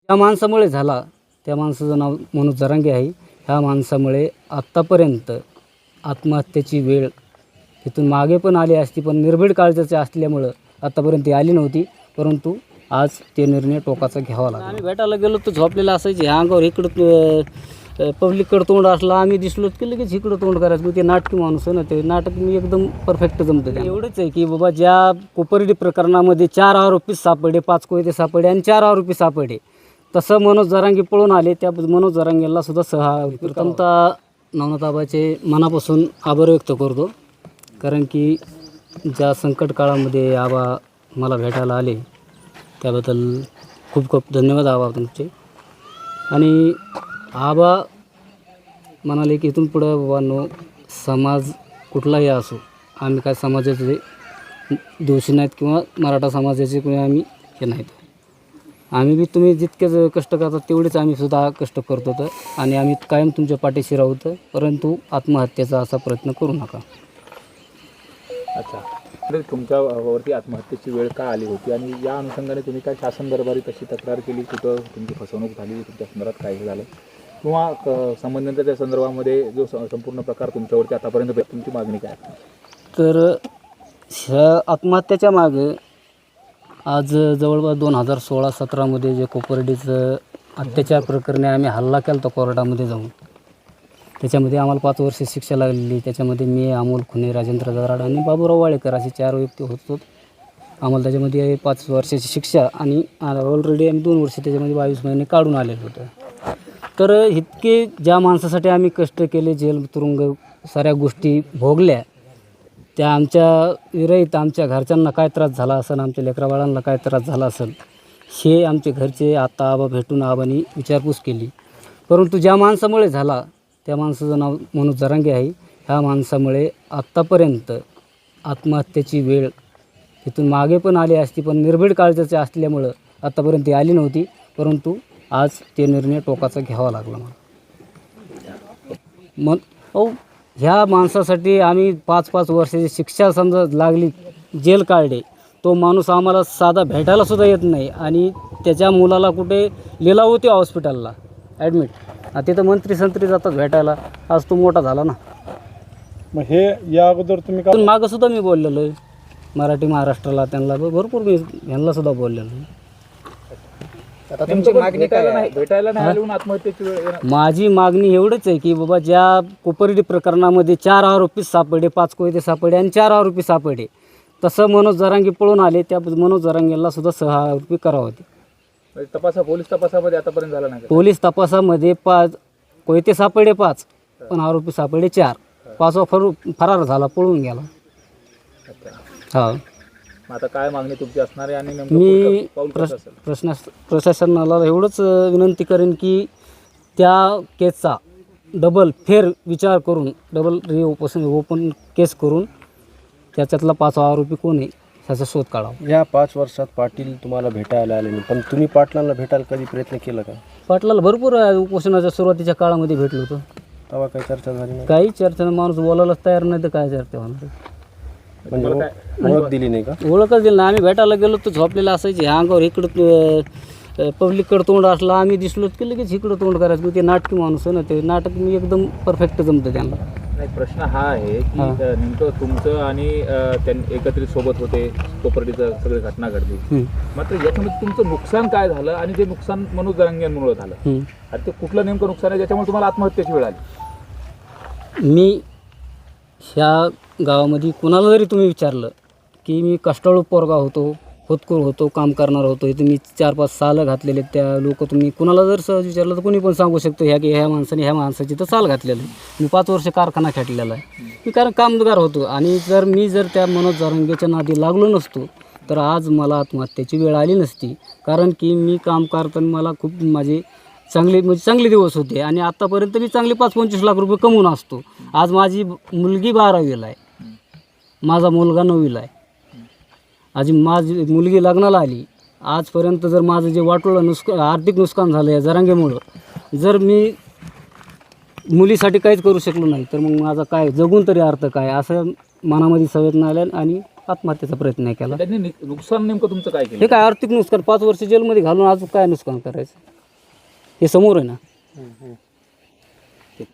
त्या माणसामुळे झाला. त्या माणसाचं नाव मनोज जरांगे आहे. ह्या माणसामुळे आत्तापर्यंत आत्महत्येची वेळ तिथून मागे पण आली असती, पण निर्भीड काळजाचे असल्यामुळं आत्तापर्यंत ती आली नव्हती. परंतु आज ते निर्णय टोकाचा घ्यावा लागला. आम्ही भेटायला गेलो तर झोपलेलं असायचे. ह्या अंगावर इकडं पब्लिककडं तोंड असलं, आम्ही दिसलो की लगेच इकडं तोंड करायचं. ते नाटकी माणूस आहे ना, ते नाटक मी एकदम परफेक्ट जमतं. ते एवढंच आहे की बाबा, ज्या कोपर्डी प्रकरणामध्ये 4 आरोपी सापडले, 5 कोयते सापडले आणि 4 आरोपी सापडले, तसं मनोज जरांगे पळून आले. त्या मनोज जरांगेला सुद्धा प्रथमतः नवनाथाबाचे मनापासून आभार व्यक्त करतो. कारण की ज्या संकट काळामध्ये आबा मला भेटायला आले, त्याबद्दल खूप खूप धन्यवाद आबा तुमचे. आणि आबा म्हणाले की इथून पुढं बाबांनो, समाज कुठलाही असो, आम्ही काय समाजाचे दोषी नाहीत किंवा मराठा समाजाचे कोणी आम्ही हे नाहीत. आम्ही बी तुम्ही जितकेच कष्ट करतात तेवढेच आम्ही सुद्धा कष्ट करतो तर, आणि आम्ही कायम तुमच्या पाठीशी राहू. परंतु आत्महत्येचा असा प्रयत्न करू नका. अच्छा, तर तुमच्यावरती आत्महत्येची वेळ का आली होती आणि या अनुषंगाने तुम्ही काय शासन दरबारी तशी तक्रार केली, कुठं तुमची फसवणूक झाली, तुमच्या संदर्भात काय झालं किंवा संबंधिताच्या संदर्भामध्ये जो संपूर्ण प्रकार तुमच्यावरती आतापर्यंत तुमची मागणी काय? तर ह्या आत्महत्येच्या मागे आज जवळपास 2016-17मध्ये जे कोपर्डीचं अत्याचार प्रकरणी आम्ही हल्ला केला होता कोर्टामध्ये जाऊन, त्याच्यामध्ये आम्हाला 5 वर्ष शिक्षा लागलेली. त्याच्यामध्ये मी, अमोल खुने, राजेंद्र दराड आणि बाबूराव वाळेकर असे 4 व्यक्ती होतो. आम्हाला त्याच्यामध्ये 5 वर्षाची शिक्षा आणि ऑलरेडी आम्ही 2 वर्ष त्याच्यामध्ये 22 महिने काढून आलेलं होतं. तर इतके ज्या माणसासाठी आम्ही कष्ट केले, जेल तुरुंग साऱ्या गोष्टी भोगल्या, त्या आमच्या विरहित आमच्या घरच्यांना काय त्रास झाला असेल, आमच्या लेकराबाळांना काय त्रास झाला असेल, हे आमचे घरचे आता आबा भेटून आबांनी विचारपूस केली. परंतु ज्या माणसामुळे झाला, त्या माणसाचं नाव मनोज जरांगे आहे. ह्या माणसामुळे आत्तापर्यंत आत्महत्येची वेळ तिथून मागे पण आली असती, पण निर्भीड काळजाचे असल्यामुळं आत्तापर्यंत ती आली नव्हती. परंतु आज ते निर्णय टोकाचा घ्यावा लागला मला. ह्या माणसासाठी आम्ही 5-5 वर्षाची शिक्षा समजा लागली, जेल काढले, तो माणूस आम्हाला साधा भेटायलासुद्धा येत नाही. आणि त्याच्या मुलाला कुठे लिलाव होती हॉस्पिटलला ॲडमिट, तिथं मंत्री जातात भेटायला. आज तो मोठा झाला ना. मग हे या अगोदर तुम्ही मागंसुद्धा मी बोललेलो आहे मराठी महाराष्ट्राला, त्यांना भरपूर मी यांनासुद्धा बोललेलो आहे. आता तुमची मागणी काय? भेटायला नाही आले म्हणून आत्महत्येची वेळ? माझी मागणी एवढंच आहे की बाबा, ज्या कोपर्डी प्रकरणामध्ये 4 आरोपी सापडले, 5 कोयते सापडले आणि 4 आरोपी सापडले, तसं मनोज जरांगे पळून आले. त्या मनोज जरांगेला सुद्धा 6 आरोपी करावं होते. पोलीस तपासामध्ये आतापर्यंत झाला नाही? पोलीस तपासामध्ये 5 कोयते सापडले, 5 पण आरोपी सापडले 4. 5वा फरार झाला, पळून गेला. हा, आता काय मागणी तुमची असणार आहे आणि मी प्रशासनाला एवढंच विनंती करेन की त्या केसचा डबल फेर विचार करून, डबल ओपन केस करून त्याच्यातला 5वा आरोपी कोण आहे त्याचा शोध काढावा. या 5 वर्षात पाटील तुम्हाला भेटायला आले नाही, पण तुम्ही पाटलांना भेटायला कधी प्रयत्न केला का? पाटलाला भरपूर उपोषणाच्या सुरुवातीच्या काळामध्ये भेटलो होतो. तेव्हा काही चर्चा झाली नाही? काही चर्चा नाही. माणूस बोलायलाच तयार नाही तर काय चर्चा होणार? म्हणजे ओळख दिली नाही का? ओळखच दिली नाही. आम्ही भेटायला गेलो तर झोपलेलं असायचे. ह्या अंगावर इकडं पब्लिककडं तोंड असलं, आम्ही दिसलो की लगेच इकडं तोंड करायचं. ते नाटकी माणूस आहे ना, ते नाटक मी एकदम परफेक्ट जमतं त्यांना. नाही, प्रश्न हा आहे की नेमकं तुमचं आणि त्यांनी एकत्रित सोबत होते, कोपर्डीचं सगळी घटना घडली, मात्र याच्यामध्ये तुमचं नुकसान काय झालं आणि ते नुकसान मनोज जरांगेंमुळे झालं, आणि ते कुठलं नेमकं नुकसान आहे ज्याच्यामुळे तुम्हाला आत्महत्येची वेळ आली? मी ह्या गावामध्ये कुणाला जरी तुम्ही विचारलं की मी कष्टाळू पोरगा होतो, होतकूर होतो, काम करणार होतो, इथे मी 4-5 सालं घातलेले, त्या लोक तुम्ही कुणाला जर सहज विचारलं तर कोणी पण सांगू शकतो ह्या माणसाने ह्या माणसाची तर साल घातलेलं आहे. मी 5 वर्ष कारखाना खेटलेला आहे. मी कारण कामगार होतो. आणि मी जर त्या मनोज जरांगेच्या नादी लागलो नसतो तर आज मला आत्महत्येची वेळ आली नसती. कारण की मी काम करताना मला खूप माझे चांगले दिवस होते आणि आत्तापर्यंत मी चांगले 5-25 लाख रुपये कमवून असतो. आज माझी मुलगी 12वीला आहे, माझा मुलगा 9वीला आहे. आज माझी मुलगी लग्नाला आली. आजपर्यंत जर माझं जे वाटोळं आर्थिक नुकसान झालं या जरांगेमुळं, जर मी मुलीसाठी काहीच करू शकलो नाही तर मग माझा काय जगून तरी अर्थ काय, असं मनामध्ये संवेदना आल्या आणि आत्महत्येचा प्रयत्न केला. त्यांनी नुकसान नेमकं तुमचं काय केलं? हे काय आर्थिक नुकसान, 5 वर्ष जेलमध्ये घालून अजून काय नुकसान करायचं? हे समोर आहे ना.